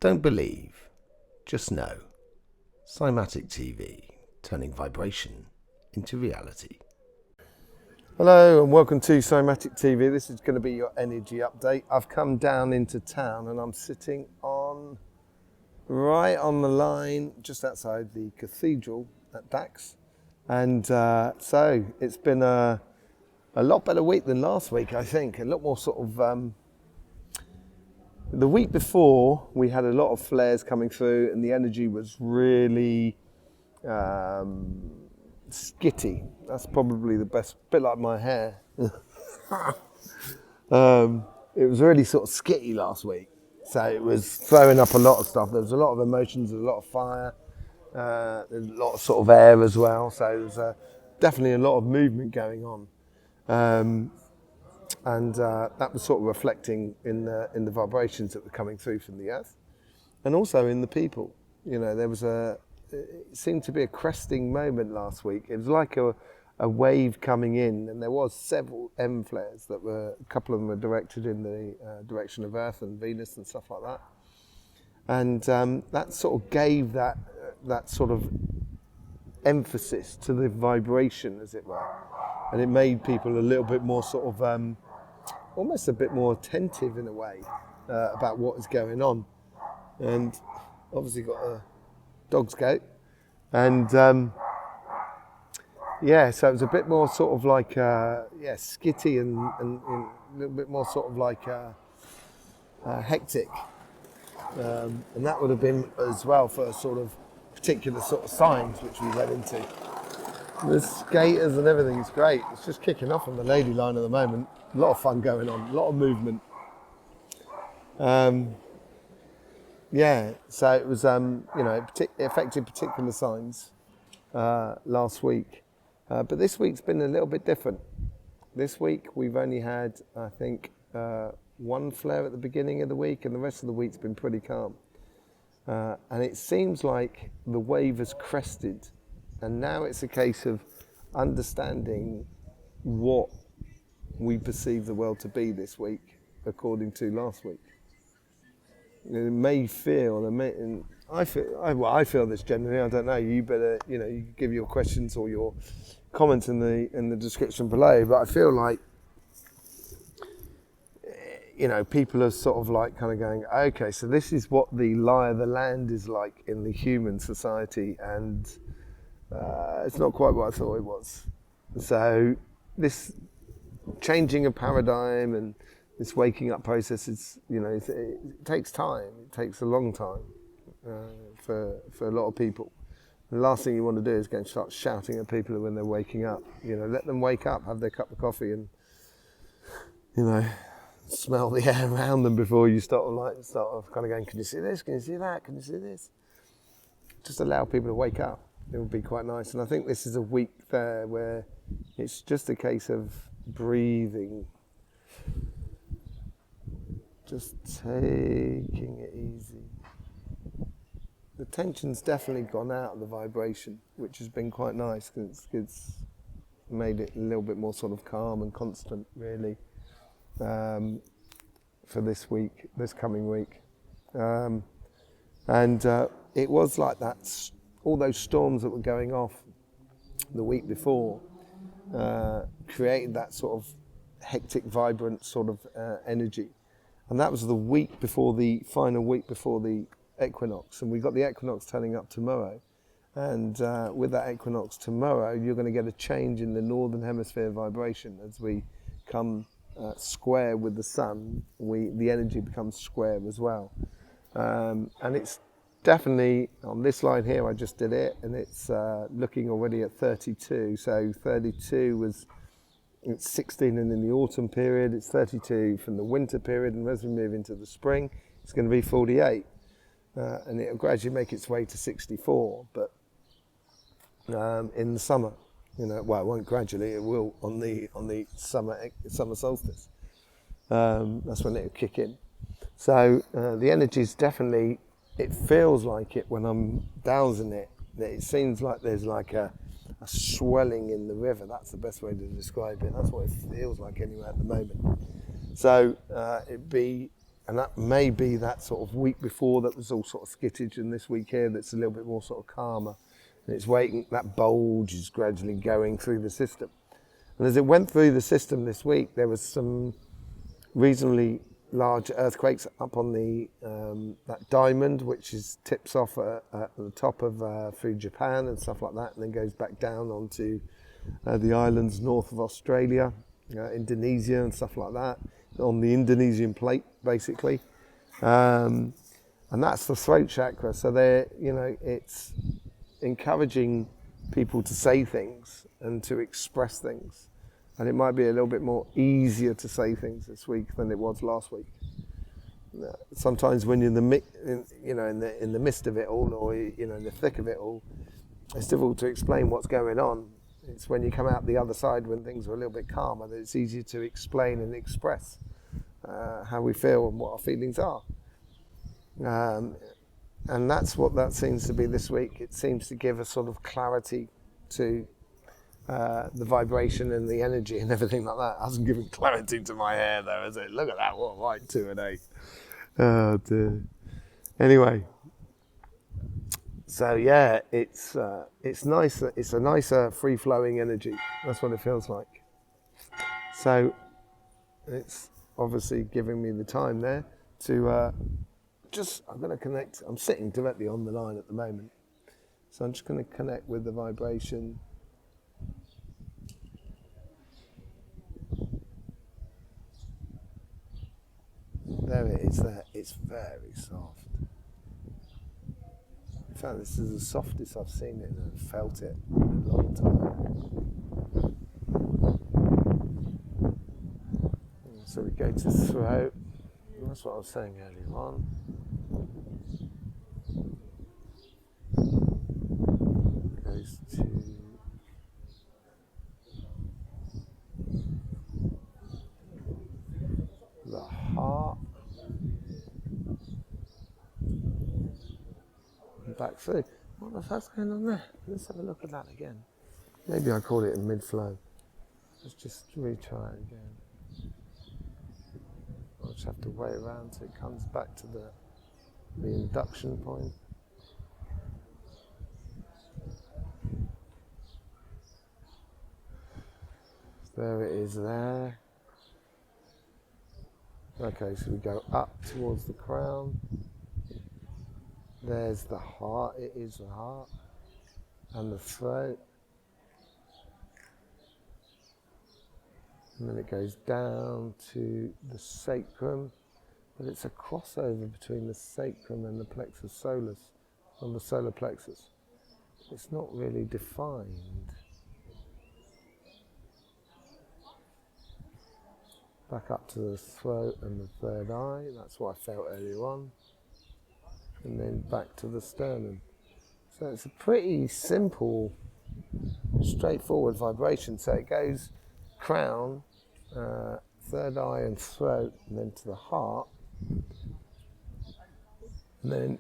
Don't believe, just know. Cymatic TV, turning vibration into reality. Hello and welcome to Cymatic TV. This is going to be your energy update. I've come down into town and I'm sitting right on the line just outside the cathedral at Dax. And so it's been a lot better week than last week, I think. A lot more sort of... The week before, we had a lot of flares coming through and the energy was really skitty. That's probably the best, bit like my hair. It was really sort of skitty last week. So it was throwing up a lot of stuff. There was a lot of emotions, a lot of fire, there's a lot of sort of air as well. So there was definitely a lot of movement going on. And that was sort of reflecting in the vibrations that were coming through from the earth, and also in the people. You know, it seemed to be a cresting moment last week. It was like a wave coming in, and there was several M flares that a couple of them were directed in the direction of Earth and Venus and stuff like that. And that sort of gave that sort of emphasis to the vibration, as it were. And it made people a little bit more sort of, almost a bit more attentive in a way about what is going on. And obviously got a dog's goat. And yeah, so it was a bit more sort of like, skitty and a little bit more sort of like hectic. And that would have been as well for sort of particular sort of signs which we went into. The skaters and everything is great. It's just kicking off on the lady line at the moment. A lot of fun going on, a lot of movement. Yeah, so it was, it affected particular signs last week. But this week's been a little bit different. This week we've only had, I think, one flare at the beginning of the week, and the rest of the week's been pretty calm. And it seems like the wave has crested. And now it's a case of understanding what we perceive the world to be this week, according to last week. It may feel, I feel this generally. I don't know. You better, you can give your questions or your comments in the description below. But I feel like, people are sort of like kind of going, okay, so this is what the lie of the land is like in the human society, and it's not quite what I thought it was. So this changing a paradigm and this waking up process is, it takes time. It takes a long time for a lot of people. The last thing you want to do is go and start shouting at people when they're waking up. Let them wake up, have their cup of coffee, and smell the air around them before you start off kind of going, can you see this? Can you see that? Can you see this? Just allow people to wake up. It would be quite nice. And I think this is a week there where it's just a case of breathing, just taking it easy. The tension's definitely gone out of the vibration, which has been quite nice because it's made it a little bit more sort of calm and constant, really, for this coming week. It was like that. All those storms that were going off the week before created that sort of hectic, vibrant sort of energy. And that was the final week before the equinox. And we got the equinox turning up tomorrow. And with that equinox tomorrow, you're going to get a change in the northern hemisphere vibration. As we come square with the sun, the energy becomes square as well. And it's definitely on this line here, I just did it, and it's looking already at 32. So 32 it's 16 and in the autumn period, it's 32 from the winter period, and as we move into the spring, it's going to be 48. And it'll gradually make its way to 64, but in the summer, well, it won't gradually, it will on the summer solstice. That's when it'll kick in. So the energy is definitely, it feels like it when I'm dowsing it, that it seems like there's like a swelling in the river. That's the best way to describe it. That's what it feels like anyway at the moment. So it'd be and that may be that sort of week before that was all sort of skittish, and this week here that's a little bit more sort of calmer. And it's waiting, that bulge is gradually going through the system. And as it went through the system this week, there was some reasonably large earthquakes up on the that diamond, which tips off at the top of through Japan and stuff like that, and then goes back down onto the islands north of Australia, Indonesia and stuff like that, on the Indonesian plate basically, and that's the throat chakra. So it's encouraging people to say things and to express things. And it might be a little bit more easier to say things this week than it was last week. Sometimes when you're in the midst of it all, or in the thick of it all, it's difficult to explain what's going on. It's when you come out the other side, when things are a little bit calmer, that it's easier to explain and express how we feel and what our feelings are. And that's what that seems to be this week. It seems to give a sort of clarity to the vibration and the energy and everything like that. It hasn't given clarity to my hair though, has it? Look at that, what light 2 and 8. Oh dear. Anyway, so yeah, it's nice. It's a nicer, free-flowing energy. That's what it feels like. So it's obviously giving me the time there to I'm going to connect. I'm sitting directly on the line at the moment, so I'm just going to connect with the vibration. There it is there. It's very soft. In fact, this is the softest I've seen it and felt it in a long time. So we go to throat. That's what I was saying earlier on. Goes to the heart. Back through. What the fuck's going on there? Let's have a look at that again. Maybe I called it in mid-flow. Let's just retry it again. I'll just have to wait around till it comes back to the induction point. There it is there. Okay, so we go up towards the crown. There's the heart, it is the heart, and the throat. And then it goes down to the sacrum, but it's a crossover between the sacrum and the plexus solis, on the solar plexus. It's not really defined. Back up to the throat and the third eye, that's what I felt earlier on. And then back to the sternum. So it's a pretty simple, straightforward vibration. So it goes crown, third eye and throat, and then to the heart. And then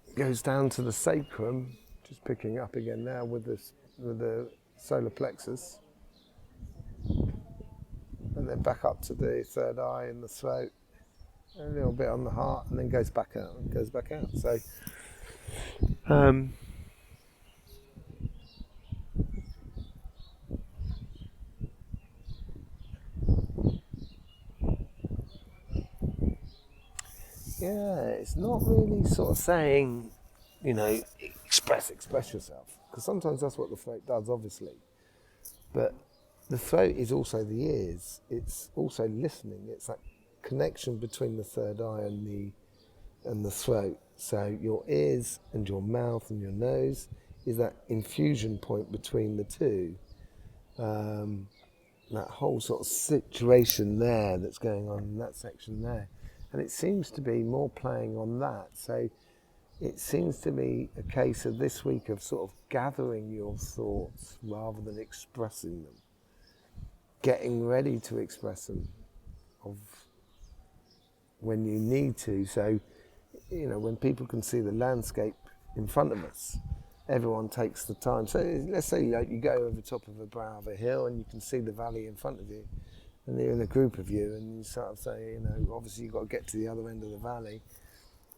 it goes down to the sacrum, just picking up again now with the solar plexus. And then back up to the third eye and the throat. A little bit on the heart, and then goes back out and goes back out. So, yeah, it's not really sort of saying, express yourself, because sometimes that's what the throat does, obviously. But the throat is also the ears. It's also listening. It's that connection between the third eye and the throat. So your ears and your mouth and your nose is that infusion point between the two. That whole sort of situation there that's going on in that section there. And it seems to be more playing on that. So it seems to be a case of this week of sort of gathering your thoughts rather than expressing them. Getting ready to express them of when you need to. So, when people can see the landscape in front of us, everyone takes the time. So let's say you go over the top of a brow of a hill and you can see the valley in front of you, and you're in a group of you, and you sort of say, you know, obviously you've got to get to the other end of the valley.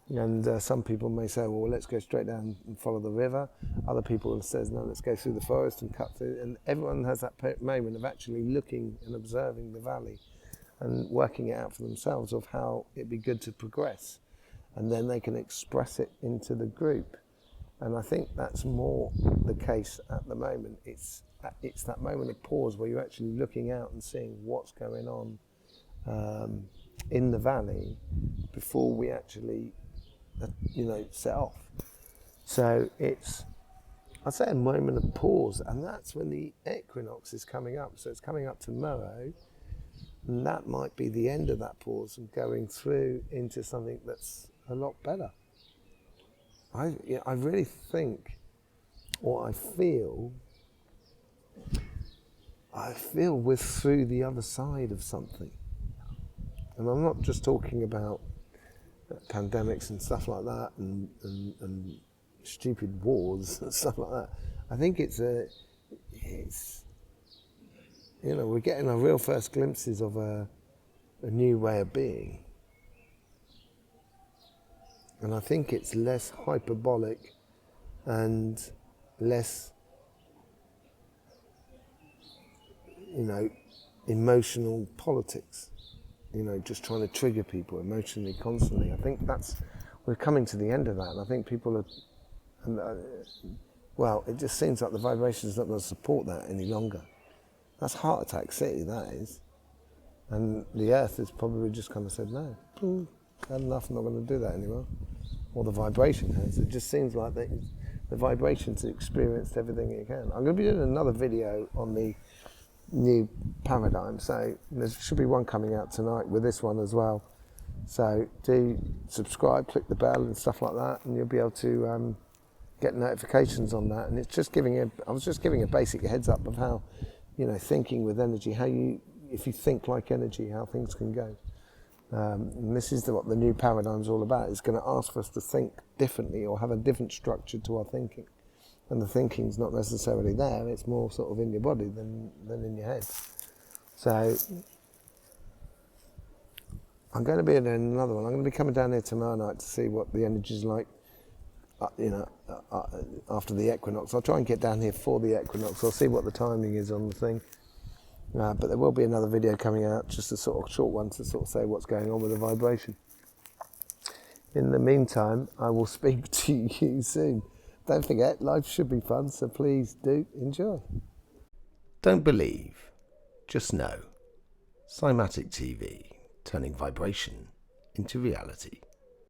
And some people may say, well, let's go straight down and follow the river. Other people says, no, let's go through the forest and cut through. And everyone has that moment of actually looking and observing the valley and working it out for themselves of how it'd be good to progress. And then they can express it into the group. And I think that's more the case at the moment. It's that moment of pause where you're actually looking out and seeing what's going on in the valley before we actually set off. So it's, I'd say, a moment of pause, and that's when the equinox is coming up. So it's coming up tomorrow, and that might be the end of that pause and going through into something that's a lot better. I really think, or I feel we're through the other side of something. And I'm not just talking about pandemics and stuff like that, and stupid wars and stuff like that. I think it's we're getting our real first glimpses of a new way of being, and I think it's less hyperbolic and less emotional politics. Just trying to trigger people emotionally constantly. I think we're coming to the end of that, and I think people are, it just seems like the vibration is not going to support that any longer. That's heart attack city, that is. And the earth has probably just kind of said, no, had enough, I'm not going to do that anymore. Or the vibration has. It just seems like the vibration's experienced everything it can. I'm going to be doing another video on the new paradigm, so there should be one coming out tonight with this one as well. So do subscribe, click the bell and stuff like that, and you'll be able to get notifications on that. And it's just I was just giving a basic heads up of how, thinking with energy, if you think like energy, how things can go. And this is what the new paradigm's all about. It's going to ask for us to think differently or have a different structure to our thinking. And the thinking's not necessarily there, it's more sort of in your body than in your head. So I'm going to be in another one. I'm going to be coming down here tomorrow night to see what the energy's like, after the equinox. I'll try and get down here for the equinox. I'll see what the timing is on the thing. But there will be another video coming out, just a sort of short one to sort of say what's going on with the vibration. In the meantime, I will speak to you soon. Don't forget, life should be fun, so please do enjoy. Don't believe, just know. Cymatic TV, turning vibration into reality.